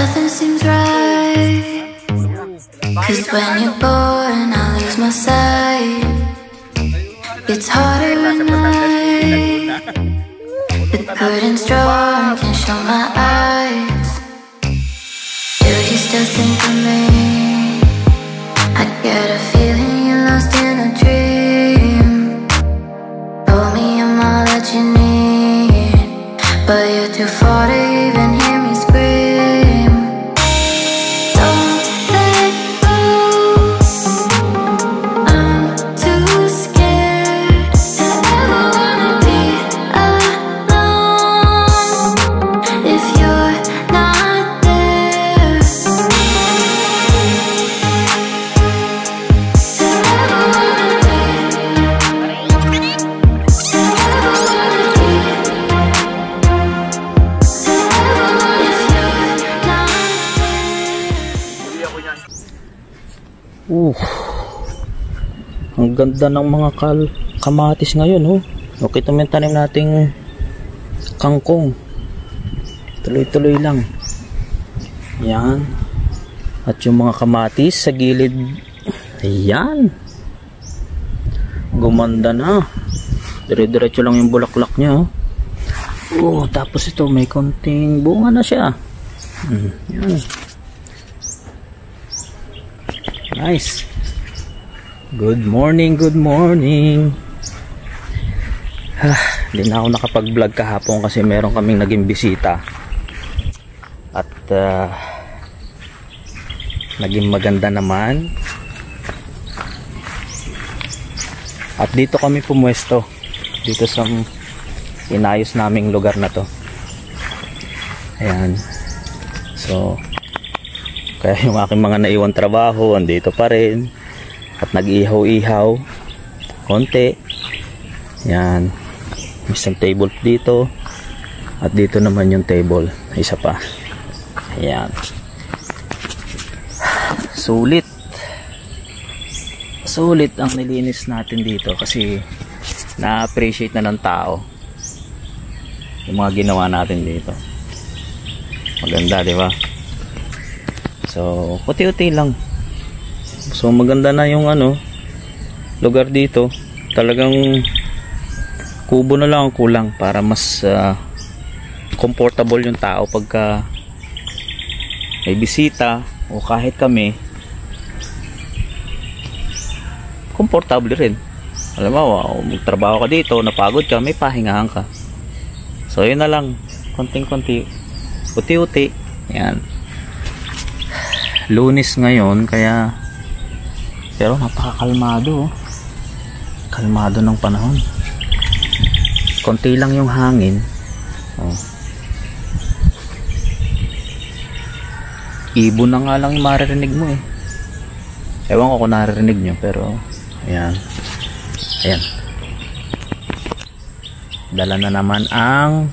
nothing seems right. Cause when you're born, I lose my sight. It's harder at night, but putting strong can't show my eyes. Do you still think of me? I get a feeling you're lost in a dream. Told me I'm all that you need, but you're too far to even hear me scream. Don't let go, I'm too scared to ever wanna be alone. If you're not there, to ever wanna be, to ever wanna be, if you're not Ang ganda ng mga kamatis ngayon, oh. Okay, ito may tanim nating kangkong. Tuloy-tuloy lang. Yan. At yung mga kamatis sa gilid, ayan. Gumanda na. Dire-diretso lang yung bulaklak niya, oh. Oh, tapos ito may konting bunga na siya. Yan. Nice. Good morning, good morning. Hindi na ako nakapag-vlog kahapon kasi meron kaming naging bisita. At naging maganda naman. At dito kami pumwesto. Dito sa inayos naming lugar na to. Ayan. So, kaya yung aking mga naiwan trabaho andito pa rin. At nag-ihaw-ihaw konti. Yan. May isang table dito. At dito naman yung table. Isa pa. Ayan. Sulit. Sulit ang nilinis natin dito kasi na-appreciate na ng tao yung mga ginawa natin dito. Maganda, di ba? So, puti-uti lang. So maganda na yung lugar dito. Talagang kubo na lang ang kulang para mas comfortable yung tao pagka may bisita o kahit kami. Comfortable rin. Alam mo, magtrabaho ka dito, napagod ka, may pahingahan ka. So yun na lang, konting-konti, uti-uti. Yan. Lunes ngayon, kaya pero napakakalmado, oh. Kalmado ng panahon. Konti lang yung hangin, oh. Ibon na nga lang yung maririnig mo, eh. Ewan ko kung naririnig nyo, pero ayan. Ayan. Dala na naman ang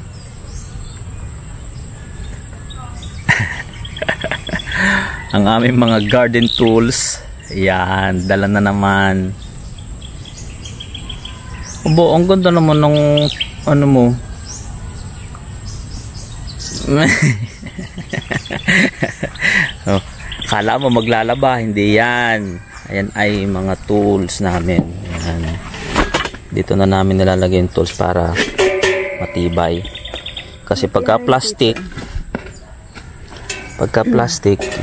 ang aming mga garden tools. Yan, dala na naman. Obo, ang ganda naman ng mo. Oh, kala mo maglalaba, hindi yan. Ayan ay mga tools namin. Ayan. Dito na namin nilalagay yung tools para matibay. Kasi pagka plastic,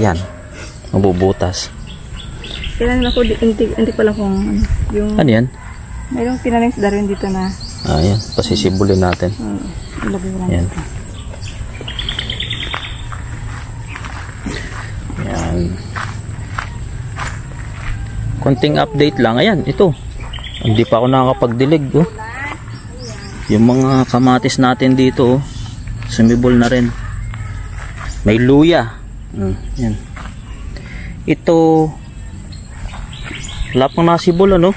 yan, mabubutas. Kailangan ako, hindi pala kung yung... Ano yan? Mayroong pinalings darin dito na... Ayan, pasisibulin natin. Ayan. Ayan. Konting update lang. Ayan, ito. Hindi pa ako nakakapagdilig, oh. Yung mga kamatis natin dito, oh, sumibol na rin. May luya. Yan. Ito, wala pang nasibol, ano?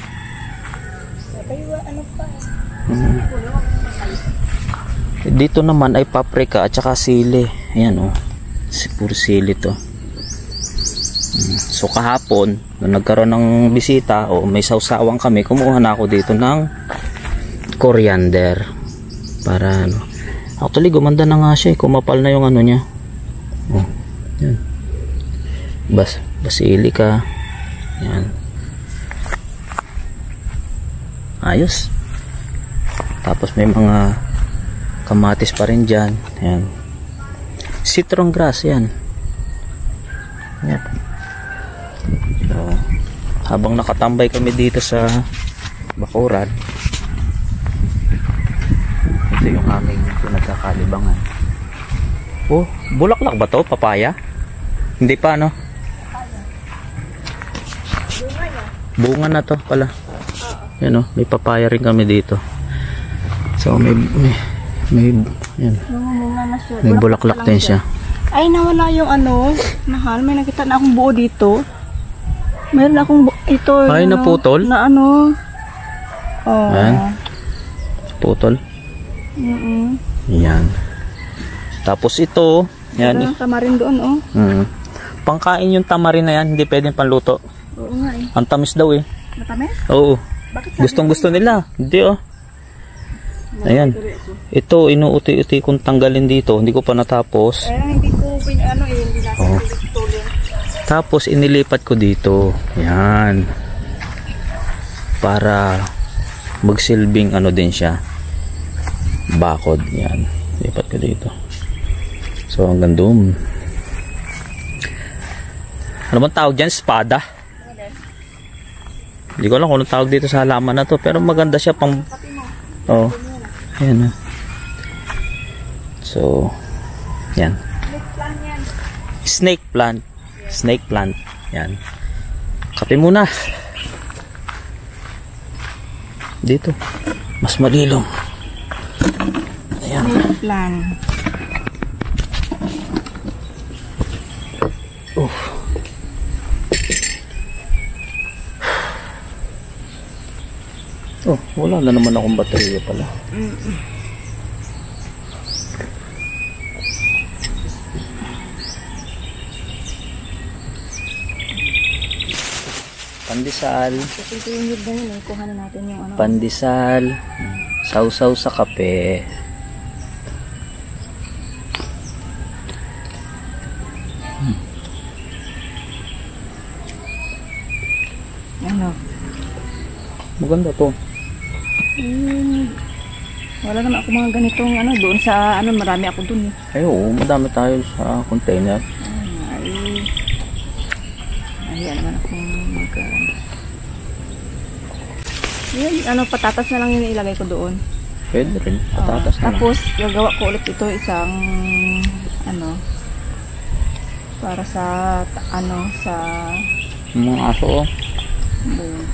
Dito naman ay paprika at saka sili. Ayan, oh. Puro sili to. So kahapon, nung nagkaroon ng bisita o may sausawang kami, kumuha na ako dito ng coriander. Para ano. Actually, gumanda na nga siya, kumapal na yung ano niya. Oh. Yan. Basilika. Yan. Ayos. Tapos may mga kamatis pa rin dyan. Yan. Citron grass yan. Yan. So, habang nakatambay kami dito sa bakuran, ito yung aming pinagkakalibangan. Oh, bulaklak ba to? Papaya? Hindi pa, no? Bunga na to pala. Yan, oh, may papaya rin kami dito. So may yan. May bulaklak din siya. Ay, nawala yung ano, mahal. May nakita na akong buo dito. Meron akong ito. Ay, ano, naputol? Na ano. Oh. Ayan. Putol. Yan. Tapos ito, yan. Ito, tamarin doon, oh. Pangkain yung tamarin na yan, hindi pwedeng panluto. Oo nga eh. Ang tamis daw eh. Matamis? Oo. Bakit Gustong gusto nila. Hindi oh. Ayan. Ito, inuuti-uti kong tanggalin dito. Hindi ko pa natapos. Hindi ko hindi natin tulong. Tapos inilipat ko dito. Yan. Para magsilbing ano din siya. Bakod. Yan. Lipat ko dito. So hanggang doon. Ano bang tawag dyan? Espada? Hindi ko alam kung anong tawag dito sa halaman na to. Pero maganda siya pang... Oh. Ayan. So, yan. Snake plant. Snake plant. Yan. Kape muna. Dito. Mas malilom. Ayan. Snake plant. Oh, wala na naman akong baterya pala. Pandesal. Ito yung yun ganyan eh. Kuha na natin yung ano. Pandesal. Sausaw sa kape. Ano? Maganda to. Wala naman ako mga ganitong ano. Doon sa ano. Marami ako doon eh. Ay, oo. Madami tayo sa container. Ayan naman akong yan, ano, patatas na lang yung ilagay ko doon. Pwede rin. Patatas na lang. Tapos, gagawa ko ulit ito isang ano para sa ano, sa Mga aso, oh.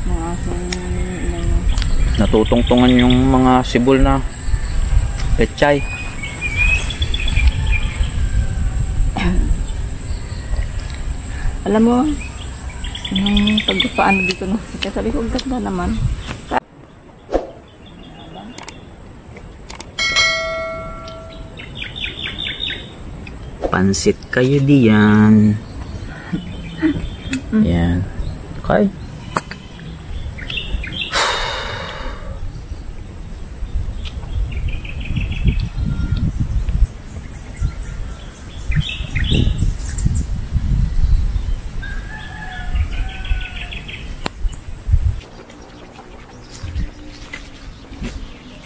mga asong Natutungtungan yung mga sibol na pechay. alam mo, yung pagpaano dito no. Kaya sabi ko, ganda naman. Pansit kayo diyan. Yan. Okay.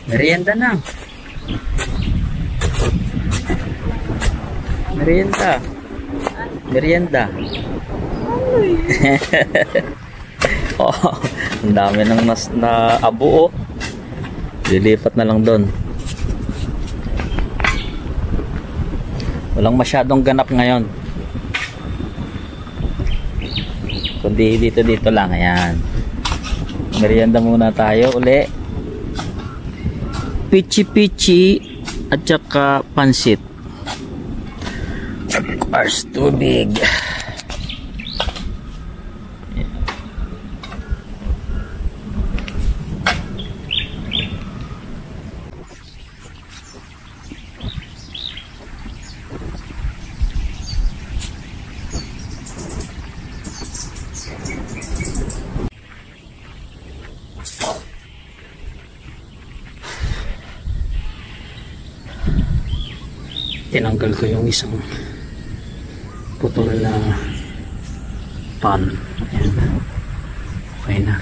Merienda na. Merienda. Merienda. Oh, ang dami nang na abo, oh. Lilipat na lang doon. Walang masyadong ganap ngayon. Kundi dito lang. Ayan. Merienda muna tayo uli. Pichi-pichi at saka pansit. Of course, tubig. Tinanggal ko yung isang putol na pan. Ayan. Okay na.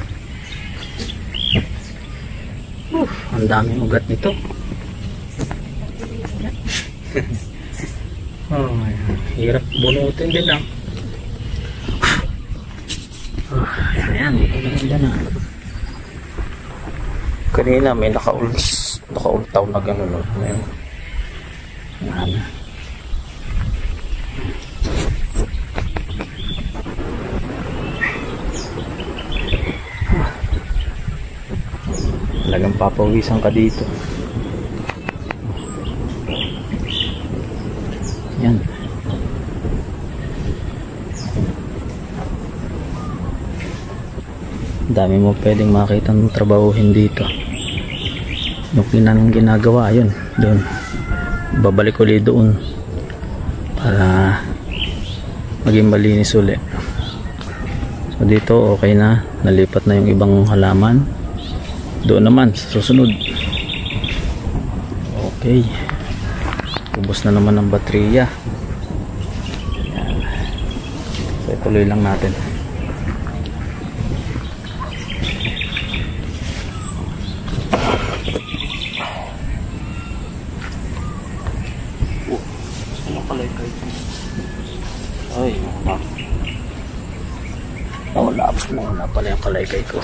Ang daming ugat nito. Oh, ayan. Hirap bunutin din lang. Ayan, maganda na. Kanina may nakaultaw na gano'n. Ayan. Ayan. Talagang papawisan ka dito. Yan. Dami mo pwedeng makita ng trabahuhin dito. Yung ginagawa, yun. Doon. Babalik ulit doon. Para maging malinis ulit. So dito okay na. Nalipat na yung ibang halaman. Doon naman sa susunod. Okay. Ubos na naman ang baterya. Ayan. So ituloy lang natin. Ano kalaykay ko? Ay, nawala pala yung kalaykay ko.